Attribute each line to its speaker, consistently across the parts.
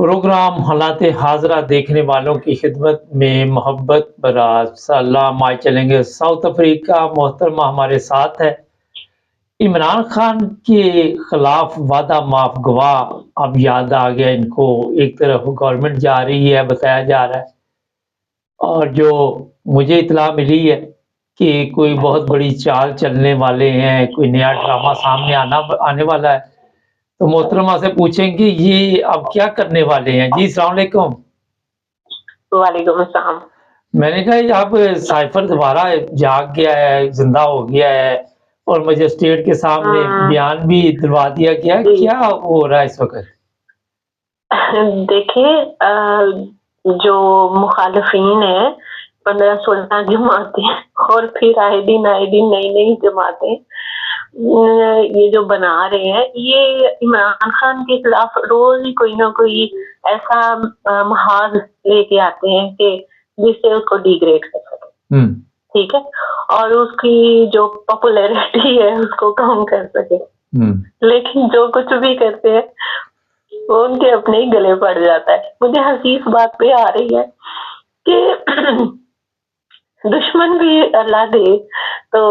Speaker 1: Programme हालात हाज़रा देखने वालों की खिदमत में मोहब्बत बराज सलाम आए चलेंगे साउथ अफ्रीका। मोहतरमा हमारे साथ है। इमरान खान के खिलाफ वादा माफ गवाह अब याद आ गया इनको। एक तरफ गवर्नमेंट जा रही है, बताया जा रहा है, और जो मुझे इतला मिली है कि कोई बहुत बड़ी चाल चलने वाले हैं, कोई नया ड्रामा सामने आने वाला है। तो मोहतरमा से पूछेंगे ये अब क्या करने वाले हैं। जी अस्सलाम वालेकुम।
Speaker 2: वालेकुम अस्सलाम।
Speaker 1: मैंने कहा ये अब साइफर दोबारा जाग गया है, जिंदा हो गया है और मजिस्ट्रेट के सामने बयान भी दिलवा दिया गया है। क्या हो रहा है इस वक्त?
Speaker 2: देखिए, जो मुखालफीन है 15-16 जमातें और फिर आए दिन नई नई जमातें ये जो बना रहे हैं, ये इमरान खान के खिलाफ रोज ही कोई ना कोई ऐसा महाज लेके आते हैं कि जिससे उसको डिग्रेड कर सके। ठीक है, और उसकी जो पॉपुलैरिटी है उसको कम कर सके। लेकिन जो कुछ भी करते हैं वो उनके अपने ही गले पड़ जाता है। मुझे हंसी इस बात पे आ रही है कि दुश्मन भी अल्लाह दे तो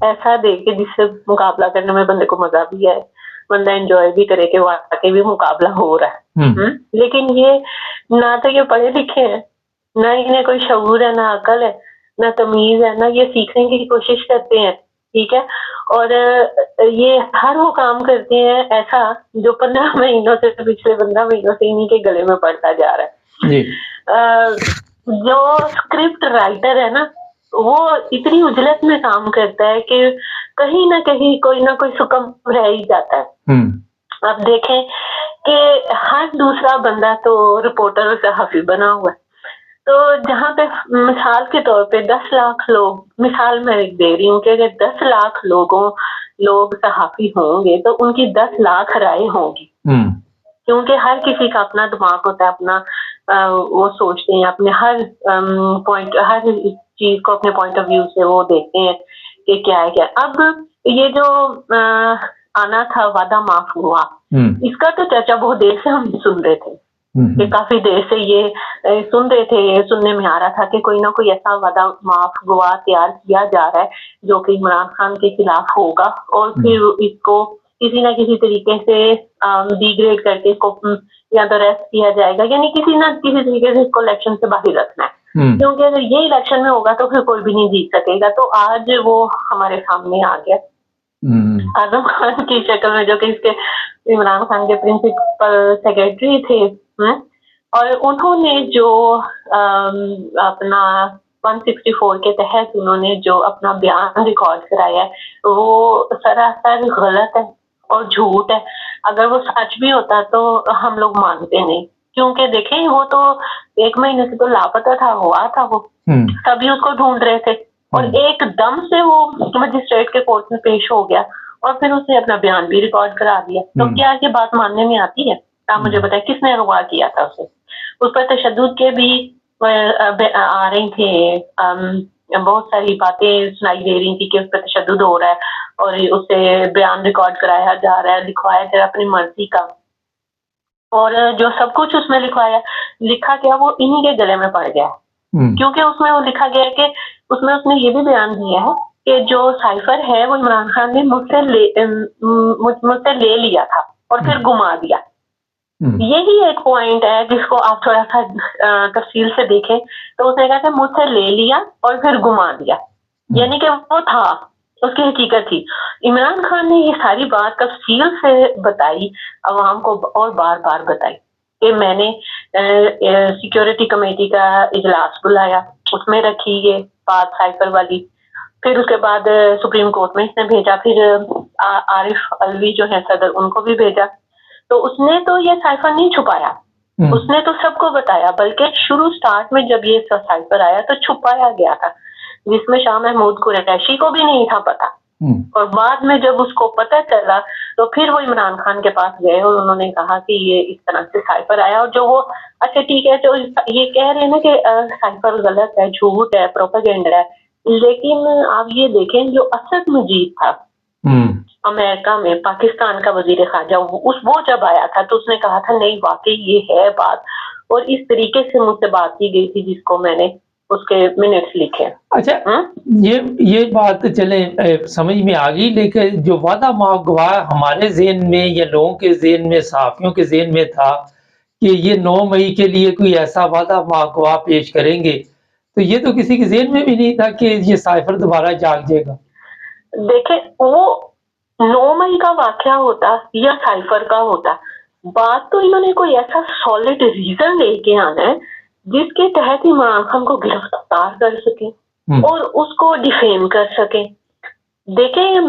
Speaker 2: ऐसा दे कि जिससे मुकाबला करने में बंदे को मजा भी आए, बंदा एंजॉय भी करे कि वाकई भी मुकाबला हो रहा है। लेकिन ये ना तो ये पढ़े लिखे हैं, ना इन्हें कोई शऊर है, ना अकल है, ना तमीज है, ना ये सीखने की कोशिश करते हैं। ठीक है, और ये हर वो काम करते हैं ऐसा जो 15 महीनों से, पिछले 15 महीनों से इन्हीं के गले में पड़ता जा रहा है जी। जो स्क्रिप्ट राइटर है ना, वो इतनी उजलत में काम करता है कि कहीं ना कोई सुकम रह ही जाता है। अब देखें कि हर दूसरा बंदा तो रिपोर्टर और सहाफी बना हुआ है, तो जहाँ पे मिसाल के तौर पे 10 लाख लोग, मिसाल मैं दे रही हूँ कि अगर 10 लाख लोग सहाफी होंगे तो उनकी 10 लाख राय होंगी। क्योंकि हर किसी का अपना दिमाग होता है, अपना वो सोचते हैं, अपने हर चीज को अपने पॉइंट ऑफ व्यू से वो देखते हैं कि क्या है क्या। अब ये जो आना था वादा माफ हुआ, इसका तो चर्चा बहुत देर से हम सुन रहे थे कि काफी देर से ये सुन रहे थे, ये सुनने में आ रहा था कि कोई ना कोई ऐसा वादा माफ गवाह तैयार किया जा रहा है जो कि इमरान खान के खिलाफ होगा और फिर इसको किसी ना किसी तरीके से डिग्रेड करके इसको या तो रेस्ट किया जाएगा, यानी किसी ना किसी तरीके से इसको इलेक्शन से बाहर रखना है। क्योंकि अगर ये इलेक्शन में होगा तो फिर कोई भी नहीं जीत सकेगा। तो आज वो हमारे सामने आ गया आजम खान की शक्ल में, जो कि इसके इमरान खान के प्रिंसिपल सेक्रेटरी थे। और उन्होंने जो अपना 164 के तहत उन्होंने जो अपना बयान रिकॉर्ड कराया है वो सरासर गलत है और झूठ है। अगर वो सच भी होता तो हम लोग मानते नहीं, क्योंकि देखें वो तो 1 महीने से तो लापता था, हुआ था वो, सभी उसको ढूंढ रहे थे और एकदम से वो मजिस्ट्रेट के कोर्ट में पेश हो गया और फिर उसने अपना बयान भी रिकॉर्ड करा दिया। तो क्या ये बात मानने में आती है? आप मुझे बताएं किसने अगवा किया था उसे? उस पर तशद्दुद के भी आ रही थे, बहुत सारी बातें सुनाई दे रही थी कि उस पर तशद्दुद हो रहा है और उससे बयान रिकॉर्ड कराया जा रहा है, लिखवाया जा रहा है अपनी मर्जी का। और जो सब कुछ उसमें लिखा गया वो इन्हीं के गले में पड़ गया, क्योंकि उसमें वो लिखा गया कि उसने ये भी बयान दिया है कि जो साइफर है वो इमरान खान ने मुझसे ले लिया था और फिर गुमा दिया। यही एक पॉइंट है जिसको आप थोड़ा सा तफसील से देखें तो उसने कहा कि मुझसे ले लिया और फिर गुमा दिया, यानी कि वो था, उसकी हकीकत थी। इमरान खान ने ये सारी बात तफसील से बताई, अवाम को और बार बार बताई कि मैंने सिक्योरिटी कमेटी का इजलास बुलाया, उसमें रखी ये बात साइफर वाली। फिर उसके बाद सुप्रीम कोर्ट में इसने भेजा, फिर आरिफ अलवी जो है सदर, उनको भी भेजा। तो उसने तो ये साइफर नहीं छुपाया, उसने तो सबको बताया, बल्कि स्टार्ट में जब ये साइफर आया तो छुपाया गया था, जिसमें शाह महमूद कुरैशी को भी नहीं था पता। और बाद में जब उसको पता चला तो फिर वो इमरान खान के पास गए और उन्होंने कहा कि ये इस तरह से साइफर आया। और जो वो अच्छा ठीक है, जो ये कह रहे हैं ना कि साइफर गलत है, झूठ है, प्रोपेगेंडा है, लेकिन आप ये देखें जो असद मजीद था अमेरिका में पाकिस्तान का वजीर खारजा वो जब आया था तो उसने कहा था नहीं वाकई ये है बात, और इस तरीके से मुझसे बात की गई थी जिसको मैंने उसके मिनट्स लिखे।
Speaker 1: अच्छा, ये बात चले समझ में आ गई, लेकिन जो वादा माहगवा हमारे ज़हन में या लोगों के ज़हन में, सहाफ़ियों के ज़हन में था कि ये 9 मई के लिए कोई ऐसा वादा माहगवा पेश करेंगे, तो ये तो किसी के ज़हन में भी नहीं था कि ये साइफर दोबारा जाग जाएगा।
Speaker 2: देखें, वो 9 मई का वाकया होता या साइफर का होता, बात तो इन्होंने कोई ऐसा सॉलिड रीजन लेके आना है जिसके तहत इमरान खान को गिरफ्तार कर सके और उसको डिफेम कर सके। देखें,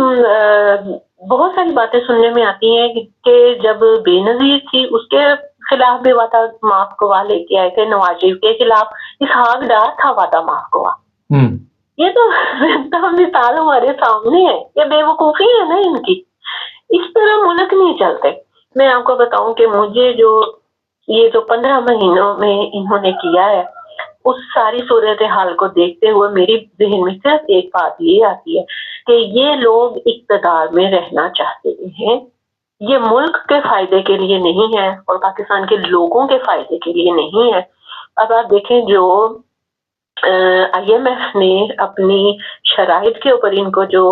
Speaker 2: बहुत सारी बातें सुनने में आती हैं कि जब बेनजीर थी उसके खिलाफ भी वादा माहगवा लेके आए थे, नवाज शरीफ के खिलाफ इसहाक डार था वादा माहगवा। ये तो मिसाल हमारे सामने है, ये बेवकूफी है ना इनकी। इस तरह मुल्क नहीं चलते। मैं आपको बताऊं कि मुझे ये जो 15 महीनों में इन्होंने किया है, उस सारी सूरत हाल को देखते हुए मेरी ज़हन में सिर्फ एक बात ये आती है कि ये लोग इक़्तिदार में रहना चाहते हैं, ये मुल्क के फायदे के लिए नहीं है और पाकिस्तान के लोगों के फायदे के लिए नहीं है। अब आप देखें, जो IMF ने अपनी शराइत के ऊपर इनको जो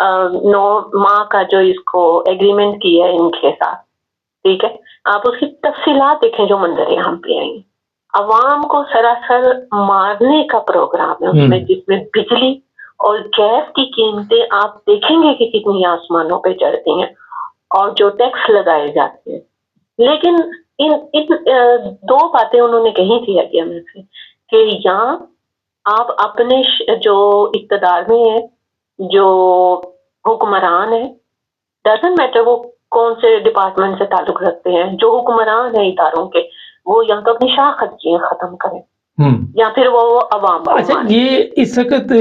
Speaker 2: 9 माह का जो इसको एग्रीमेंट किया है इनके साथ, ठीक है, आप उसकी तफसीलात देखें जो मंजर यहाँ पे आई, अवाम को सरासर मारने का प्रोग्राम है उसमें, जिसमें बिजली और गैस की कीमतें आप देखेंगे कि कितनी आसमानों पे चढ़ती हैं और जो टैक्स लगाए जाते हैं। लेकिन इन 2 बातें उन्होंने कही थी IMF से कि यहाँ आप अपने जो इक़्तिदार में है, जो हुक्मरान है, डजंट मैटर वो कौन से डिपार्टमेंट से ताल्लुक रखते हैं, जो हुक्मरान है इदारों के, वो या तो अपनी शाह खर्चियां खत्म करें या फिर वो अवाम।
Speaker 1: अच्छा, ये इस वक्त
Speaker 2: तो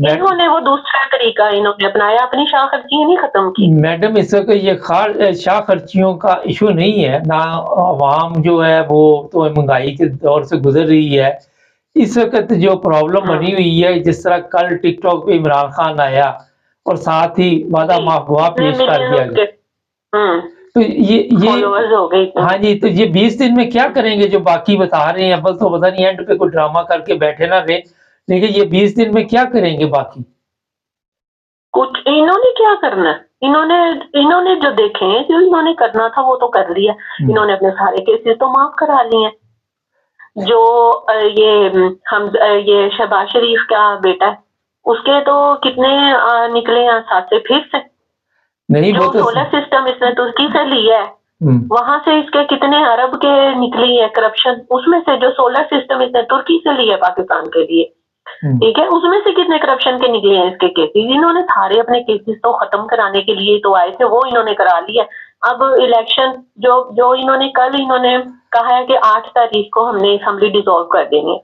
Speaker 2: इन्होंने वो दूसरा तरीका इन्होंने अपनाया, अपनी शाह खर्चियां नहीं खत्म की।
Speaker 1: मैडम, इस वक्त ये शाह खर्चियों का इशू नहीं है ना, अवाम जो है वो तो महंगाई के दौर से गुजर रही है। इस वक्त जो प्रॉब्लम बनी हुई है, जिस तरह कल टिकटॉक पे इमरान खान आया और साथ ही वादा माहगवा पेश कर दिया गया, तो ये
Speaker 2: हो गई।
Speaker 1: हाँ जी, तो ये 20 दिन में क्या करेंगे जो बाकी बता रहे हैं, बस तो पता नहीं एंड पे कोई ड्रामा करके बैठे ना रहे, लेकिन ये 20 दिन में क्या करेंगे बाकी?
Speaker 2: कुछ इन्होंने क्या करना, इन्होंने जो देखे जो इन्होंने करना था वो तो कर लिया। इन्होंने अपने सारे केसेस तो माफ करा लिए। जो ये शहबाज शरीफ का बेटा है, उसके तो कितने निकले हैं 7 से फिर से नहीं, जो तो सोलर सिस्टम इसने तुर्की से लिया है, वहां से इसके कितने अरब के निकली है करप्शन, उसमें से जो सोलर सिस्टम इसने तुर्की से लिया पाकिस्तान के लिए, ठीक है, उसमें से कितने करप्शन के निकले हैं इसके केसेस। इन्होंने सारे अपने केसेस तो खत्म कराने के लिए तो आए थे, वो इन्होंने करा लिया। अब इलेक्शन जो इन्होंने कल इन्होंने कहा है कि 8 तारीख को हमने असेंबली डिसॉल्व कर देनी है,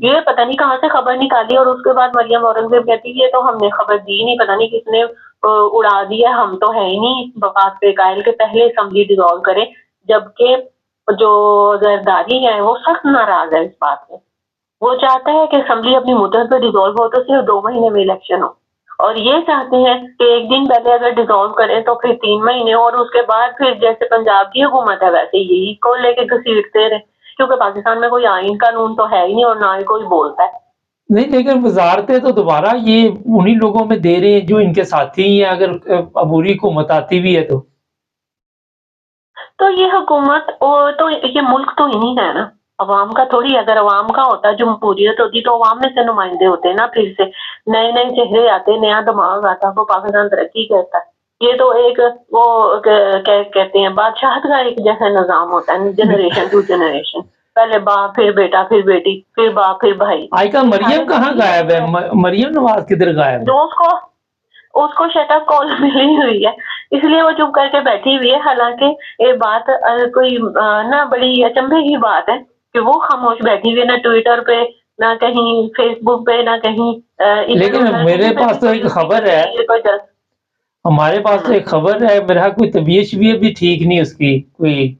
Speaker 2: ये पता नहीं कहाँ से खबर निकाली, और उसके बाद मरियम औरंगजेब कहती है तो हमने खबर दी नहीं, पता नहीं किसने उड़ा दिया, हम तो है ही नहीं बात पे कायल के पहले असेंबली डिसॉल्व करें, जबकि जो जरदारी है वो सख्त नाराज है इस बात में। वो चाहता है कि असेंबली अपनी मुद्दत पे डिसॉल्व हो तो सिर्फ 2 महीने में इलेक्शन हो, और ये चाहते हैं कि 1 दिन पहले अगर डिसॉल्व करें तो फिर 3 महीने, और उसके बाद फिर जैसे पंजाब की हुकूमत है वैसे यही को लेके घसीटते रहे, क्योंकि पाकिस्तान में कोई आइन कानून तो है ही नहीं और ना ही कोई बोलता है।
Speaker 1: नहीं, लेकिन वजारतें तो दोबारा ये उन्हीं लोगों में दे रहे हैं जो इनके साथी ही हैं, अगर अबूरी हुकूमत आती भी है
Speaker 2: तो ये हुकूमत तो ये मुल्क तो इन्हीं है ना, अवाम का थोड़ी। अगर अवाम का होता, जमहूरियत होती, तो अवाम में से नुमाइंदे होते ना, फिर से नए नए चेहरे आते, नया दिमाग आता, वो पाकिस्तान तरक्की करता। ये तो एक वो क्या कहते हैं, बादशाहत का एक जैसा निजाम होता है, जनरेशन टू जनरेशन, पहले बाप फिर बेटा फिर बेटी फिर बाप फिर भाई।
Speaker 1: आजकल मरियम कहाँ गायब है? मरियम नवाज किधर गायब है?
Speaker 2: जो उसको शटअप कॉल मिली हुई है, इसलिए वो चुप करके बैठी हुई है। हालांकि ये बात कोई ना बड़ी अचंभे की बात है कि वो खामोश बैठी हुई है, ना ट्विटर पे, ना कहीं फेसबुक पे, ना कहीं
Speaker 1: लेकिन मेरे पास तो एक खबर है, हमारे पास तो एक खबर है, मेरा कोई तबीयत भी ठीक नहीं उसकी कोई।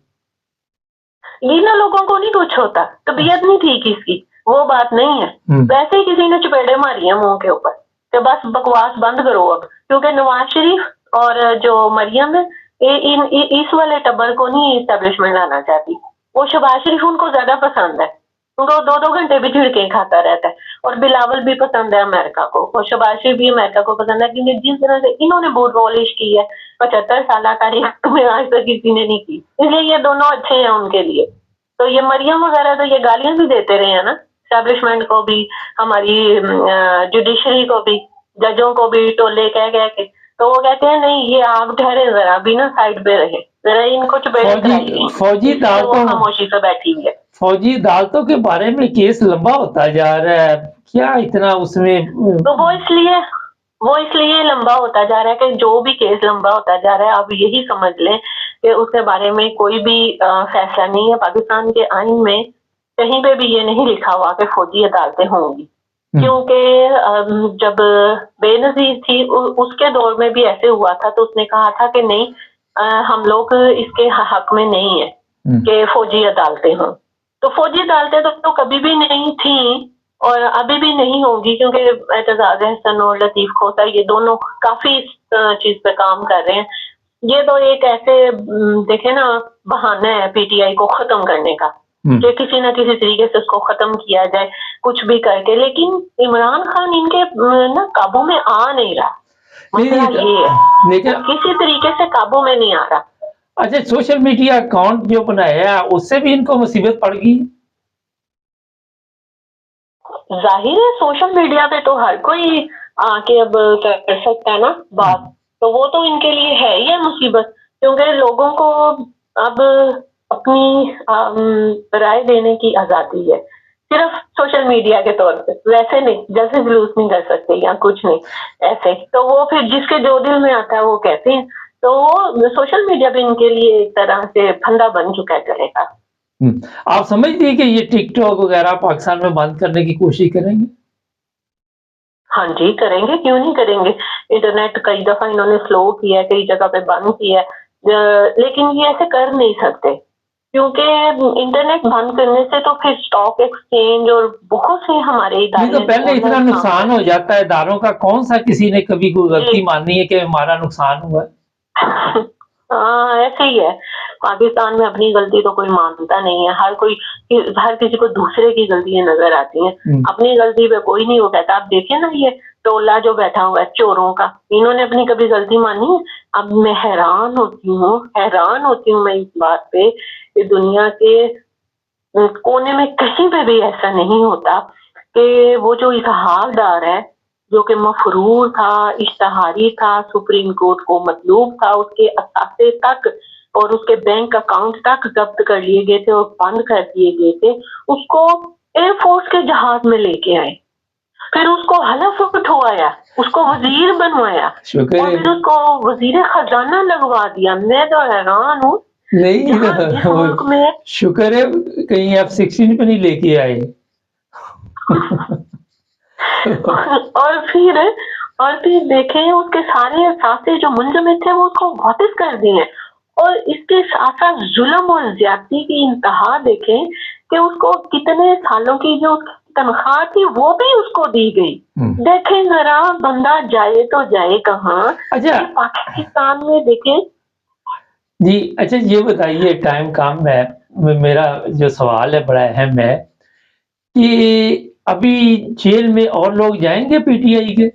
Speaker 2: ये ना लोगों को नहीं कुछ होता, तबीयत नहीं ठीक इसकी, वो बात नहीं है, वैसे ही किसी ने चपेड़े मारी है मुंह के ऊपर, کہ بس بکواس بند کرو اب، کیونکہ نواز شریف اور جو مریم ہے اس والے ٹبر کو نہیں اسٹیبلشمنٹ لانا چاہتی. وہ شہباز شریف ان کو زیادہ پسند ہے، ان کو 2 گھنٹے بھی جھڑکیں کھاتا رہتا ہے. اور بلاول بھی پسند ہے امریکہ کو، اور شہباز شریف بھی امریکہ کو پسند ہے، کیونکہ جس طرح سے انہوں نے بوٹ پالش کی ہے 75 سالہ تاریخ میں آج تک کسی نے نہیں کی، اس لیے یہ دونوں اچھے ہیں ان کے لیے. تو یہ مریم وغیرہ تو یہ گالیاں بھی دیتے رہے ہیں نا اسٹیبلشمنٹ کو بھی، ہماری جوڈیشری کو بھی، ججوں کو بھی ٹولے کہہ کے. تو وہ کہتے ہیں نہیں یہ آپ ٹھہرے ذرا بھی نا سائڈ پہ رہے ذرا، ان کو چپیٹ کرائیے.
Speaker 1: فوجی عدالتوں
Speaker 2: خاموشی سے بیٹھی ہوئی ہے.
Speaker 1: فوجی عدالتوں کے بارے میں کیس لمبا ہوتا جا رہا ہے، کیا اتنا اس میں؟
Speaker 2: تو وہ اس لیے لمبا ہوتا جا رہا ہے کہ جو بھی کیس لمبا ہوتا جا رہا ہے آپ یہی سمجھ لیں کہ اس کے بارے میں کوئی بھی فیصلہ نہیں ہے. پاکستان کے آئین میں کہیں پہ بھی یہ نہیں لکھا ہوا کہ فوجی عدالتیں ہوں گی، کیونکہ جب بے نظیر تھی اس کے دور میں بھی ایسے ہوا تھا، تو اس نے کہا تھا کہ نہیں ہم لوگ اس کے حق میں نہیں ہیں کہ فوجی عدالتیں ہوں. تو فوجی عدالتیں تو کبھی بھی نہیں تھیں اور ابھی بھی نہیں ہوگی، کیونکہ اعتزاز احسن اور لطیف کھوسہ یہ دونوں کافی اس چیز پہ کام کر رہے ہیں. یہ تو ایک ایسے دیکھیں نا بہانہ ہے پی ٹی آئی کو ختم کرنے کا کہ کسی نہ کسی طریقے سے اس کو ختم کیا جائے کچھ بھی کر کے، لیکن عمران خان ان کے نا قابو میں آ نہیں رہا. مسئلہ یہ ہے کسی طریقے سے قابو میں نہیں آ رہا.
Speaker 1: اچھا سوشل میڈیا اکاؤنٹ جو بنایا ہے اس سے بھی ان کو مصیبت پڑ گئی؟
Speaker 2: ظاہر ہے سوشل میڈیا پہ تو ہر کوئی آ کے اب کر سکتا ہے نا بات، تو وہ تو ان کے لیے ہے ہی ہے مصیبت، کیونکہ لوگوں کو اب اپنی رائے دینے کی آزادی ہے صرف سوشل میڈیا کے طور پہ، ویسے نہیں جیسے جلوس نہیں کر سکتے یا کچھ نہیں ایسے. تو وہ پھر جس کے جو دل میں آتا ہے وہ کہتے ہیں. تو وہ سوشل میڈیا بھی ان کے لیے ایک طرح سے پھندا بن چکا ہے کرے گا.
Speaker 1: آپ سمجھتے ہیں کہ یہ ٹک ٹاک وغیرہ پاکستان میں بند کرنے کی کوشش کریں گے؟
Speaker 2: ہاں جی کریں گے، کیوں نہیں کریں گے. انٹرنیٹ کئی دفعہ انہوں نے سلو کیا ہے، کئی جگہ پہ بند کیا ہے، لیکن یہ ایسے کر نہیں سکتے کیونکہ انٹرنیٹ بند کرنے سے تو پھر اسٹاک ایکسچینج اور بہت سے ہمارے ادارے
Speaker 1: تو پہلے اتنا نقصان ہو جاتا ہے اداروں کا، کون سا کسی نے کبھی کوئی غلطی مانی ہے کہ ہمارا نقصان ہوا ہے؟
Speaker 2: ہاں ایسے ہی ہے. پاکستان میں اپنی غلطی تو کوئی مانتا نہیں ہے، ہر کسی کو دوسرے کی غلطیاں نظر آتی ہیں، اپنی غلطی پہ کوئی نہیں وہ کہتا. آپ دیکھیں نا یہ ٹولہ جو بیٹھا ہوا ہے چوروں کا، انہوں نے اپنی کبھی غلطی مانی ہے؟ اب میں حیران ہوتی ہوں میں اس بات پہ کہ دنیا کے کونے میں کہیں پہ بھی ایسا نہیں ہوتا کہ وہ جو اتحاد دار ہے جو کہ مفرور تھا، اشتہاری تھا، سپریم کورٹ کو مطلوب تھا، اس کے اثاثے تک اور اس کے بینک اکاؤنٹ تک ضبط کر لیے گئے تھے اور بند کر دیے گئے تھے، اس کو ایئر فورس کے جہاز میں لے کے آئے، پھر اس کو حلف اٹھوایا، اس کو وزیر بنوایا اور پھر اس کو وزیر خزانہ لگوا دیا. میں تو حیران ہوں.
Speaker 1: نہیں شکر ہے کہیں F-16 پہ نہیں لے کے آئے.
Speaker 2: اور پھر دیکھیں اس کے سارے اثاثے جو منجمد تھے وہ اس کو واپس کر دیے، اور اس کے ساتھ ساتھ ظلم اور زیادتی کی انتہا دیکھیں کہ اس کو کتنے سالوں کی جو تنخواہ تھی وہ بھی اس کو دی گئی. دیکھیں ذرا بندہ جائے تو جائے کہاں.
Speaker 1: اچھا
Speaker 2: پاکستان میں دیکھیں
Speaker 1: جی. اچھا یہ بتائیے ٹائم کم ہے، میرا جو سوال ہے بڑا اہم ہے کہ ابھی جیل میں اور لوگ جائیں گے پی ٹی آئی کے؟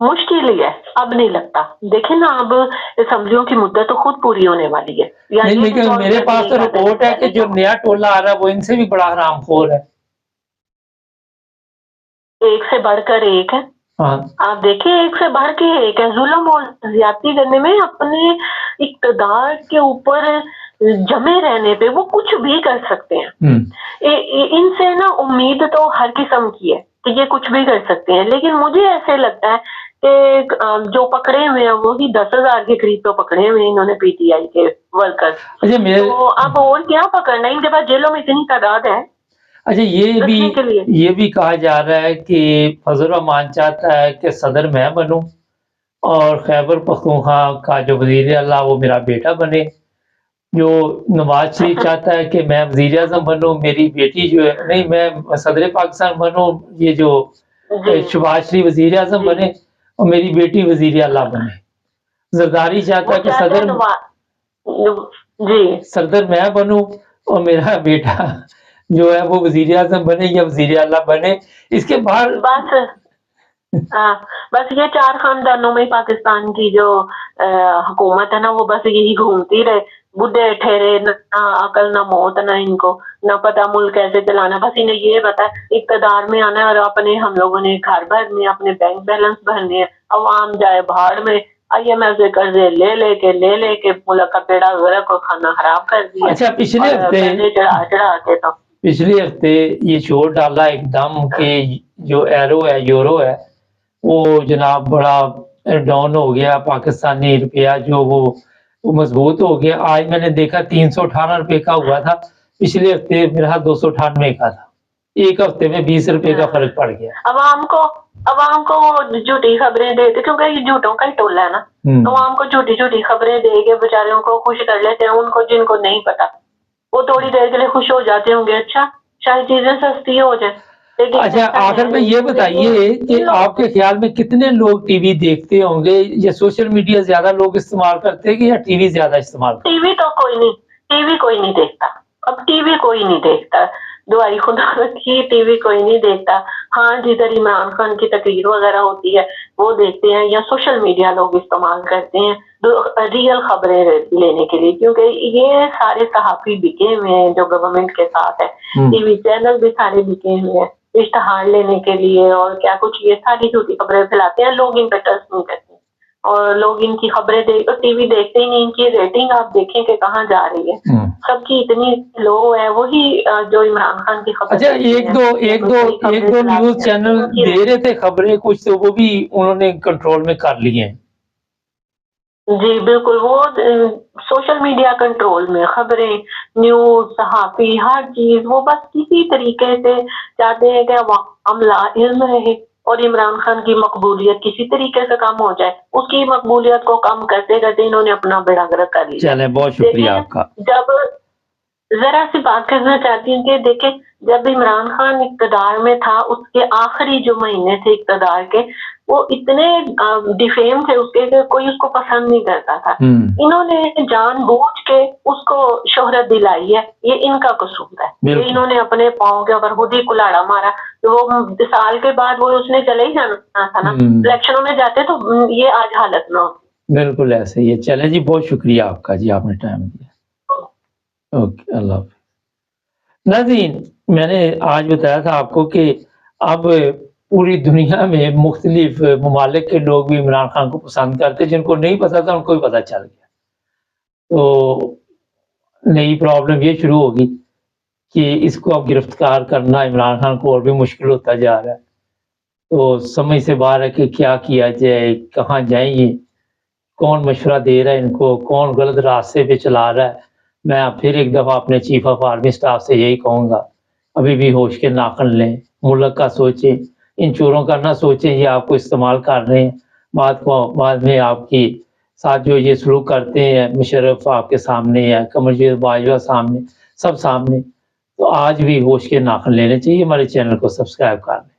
Speaker 2: مشکل ہی ہے، اب نہیں لگتا. دیکھیں نا اب اسمبلیوں کی مدت تو خود پوری ہونے والی ہے.
Speaker 1: لیکن میرے پاس تو رپورٹ ہے کہ جو نیا ٹولہ آ رہا ہے وہ ان سے بھی بڑا حرام خور ہے.
Speaker 2: ایک سے بڑھ کر ایک ہے. آپ دیکھیں ایک سے بڑھ کے ایک ہے، ظلم اور زیادتی کرنے میں، اپنے اقتدار کے اوپر جمے رہنے پہ وہ کچھ بھی کر سکتے ہیں. ان سے نا امید تو ہر قسم کی ہے کہ یہ کچھ بھی کر سکتے ہیں، لیکن مجھے ایسے لگتا ہے کہ جو پکڑے ہوئے ہیں وہی 10,000 کے قریب تو پکڑے ہوئے انہوں نے پی ٹی آئی کے ورکر. تو اب اور کیا پکڑنا ہے، ان کے پاس جیلوں میں اتنی تعداد ہے.
Speaker 1: اچھا یہ بھی کہا جا رہا ہے کہ فضل الرحمان چاہتا ہے کہ صدر میں بنوں اور خیبر پختونخوا کا جو وزیر اعلیٰ وہ میرا بیٹا بنے. جو نواز شریف چاہتا ہے کہ میں وزیر اعظم بنوں، میری بیٹی جو ہے نہیں میں صدر پاکستان بنوں. یہ جو شہباز شریف وزیر اعظم بنے اور میری بیٹی وزیر اعلیٰ بنے. زرداری چاہتا ہے کہ صدر میں بنوں اور میرا بیٹا جو ہے وہ وزیر اعظم بنے یا وزیر اعلیٰ بنے. اس کے بعد
Speaker 2: بس یہ 4 خاندانوں میں پاکستان کی جو حکومت ہے نا وہ بس یہی گھومتی رہے. بڈھے ٹھہرے، نہ عقل نہ موت، نہ ان کو نہ پتا ملک کیسے چلانا. بس انہیں یہ پتا اقتدار میں آنا ہے اور اپنے ہم لوگوں نے گھر بھرنے، اپنے بینک بیلنس بھرنے ہیں. عوام جائے بھاڑ میں. IMF سے قرضے لے کے ملک کا بیڑا غرق کو کھانا خراب کر دیا.
Speaker 1: اچھا
Speaker 2: چڑھا کے تو
Speaker 1: پچھلے ہفتے یہ شور ڈالا ایک دم کہ جو یورو ہے وہ جناب بڑا ڈاؤن ہو گیا. پاکستانی روپیہ جو وہ مضبوط ہو گیا. آج میں نے دیکھا 318 روپے کا ہوا تھا، پچھلے ہفتے میرا 298 کا تھا. ایک ہفتے میں 20 روپے کا فرق پڑ گیا.
Speaker 2: عوام کو جھوٹی خبریں دے کے، کیونکہ یہ جھوٹوں کا ہی ٹولہ ہے نا. عوام کو جھوٹی خبریں دے کے بیچاروں کو خوش کر لیتے ہیں. ان کو جن کو نہیں پتا وہ تھوڑی دیر کے لیے خوش ہو جاتے ہوں گے، اچھا شاید چیزیں سستی ہو جائیں.
Speaker 1: اچھا آخر میں یہ بتائیے کہ آپ کے خیال میں کتنے لوگ ٹی وی دیکھتے ہوں گے، یا سوشل میڈیا زیادہ لوگ استعمال کرتے ہیں یا ٹی وی زیادہ استعمال کرتے؟
Speaker 2: ٹی وی تو ٹی وی کوئی نہیں دیکھتا. اب ٹی وی کوئی نہیں دیکھتا، دعائی خدا کی ٹی وی کوئی نہیں دیکھتا. ہاں جدھر عمران خان کی تقریر وغیرہ ہوتی ہے وہ دیکھتے ہیں، یا سوشل میڈیا لوگ استعمال کرتے ہیں ریئل خبریں لینے کے لیے. کیونکہ یہ سارے صحافی بکے ہوئے ہیں جو گورنمنٹ کے ساتھ ہے. ٹی وی چینل بھی سارے بکے ہوئے ہیں اشتہار لینے کے لیے اور کیا کچھ. یہ ساری جھوٹی خبریں پھیلاتے ہیں، لوگ ان پہ ٹرسٹ نہیں کرتے اور لوگ ان کی خبریں ٹی وی دیکھتے ہی نہیں. ان کی ریٹنگ آپ دیکھیں کہ کہاں جا رہی ہے. سب کی اتنی لو ہے. وہی جو عمران خان کی خبر.
Speaker 1: اچھا ایک دو نیوز چینل دے رہے تھے خبریں کچھ، تو وہ بھی انہوں نے کنٹرول میں کر لی ہیں.
Speaker 2: جی بالکل، وہ سوشل میڈیا کنٹرول میں خبریں، نیوز، صحافی، ہر چیز وہ بس کسی طریقے سے چاہتے ہیں کہ عوام لا علم رہے اور عمران خان کی مقبولیت کسی طریقے سے کم ہو جائے. اس کی مقبولیت کو کم کرتے کرتے انہوں نے اپنا بیڑا غرق کر لیا.
Speaker 1: چلیں بہت شکریہ آپ کا.
Speaker 2: جب ذرا سی بات کرنا چاہتی ہوں کہ دیکھیں جب عمران خان اقتدار میں تھا اس کے آخری جو مہینے تھے اقتدار کے وہ اتنے ڈیفیم تھے اس کے کہ کوئی اس کو پسند نہیں کرتا تھا. انہوں نے جان بوجھ کے اس کو شہرت دلائی ہے. یہ ان کا قصور ہے. انہوں نے اپنے پاؤں کے اوپر خود ہی کلاڑا مارا. وہ سال کے بعد وہ اس نے چلے ہی جانا تھا نا، الیکشنوں میں جاتے تو یہ آج حالت نہ ہوتی.
Speaker 1: بالکل ایسے ہی ہے. چلیں جی بہت شکریہ آپ کا جی، آپ نے ٹائم دیا. اوکے اللہ حافظ. ناظرین میں نے آج بتایا تھا آپ کو کہ اب پوری دنیا میں مختلف ممالک کے لوگ بھی عمران خان کو پسند کرتے. جن کو نہیں پتا تھا ان کو بھی پتا چل گیا. تو نئی پرابلم یہ شروع ہوگی کہ اس کو اب گرفتار کرنا عمران خان کو اور بھی مشکل ہوتا جا رہا ہے. تو سمجھ سے باہر ہے کہ کیا کیا جائے، کہاں جائیں یہ، کون مشورہ دے رہا ہے ان کو، کون غلط راستے پہ چلا رہا ہے. میں پھر ایک دفعہ اپنے چیف آف آرمی سٹاف سے یہی کہوں گا، ابھی بھی ہوش کے ناخن لیں، ملک کا سوچیں. ان چوروں کا نہ سوچیں یہ آپ کو استعمال کر رہے ہیں. بعد میں آپ کی ساتھ جو یہ سلوک کرتے ہیں، مشرف آپ کے سامنے ہے، قمر باجوہ سامنے، سب سامنے. تو آج بھی ہوش کے ناخن لینے چاہیے. ہمارے چینل کو سبسکرائب کر دیں.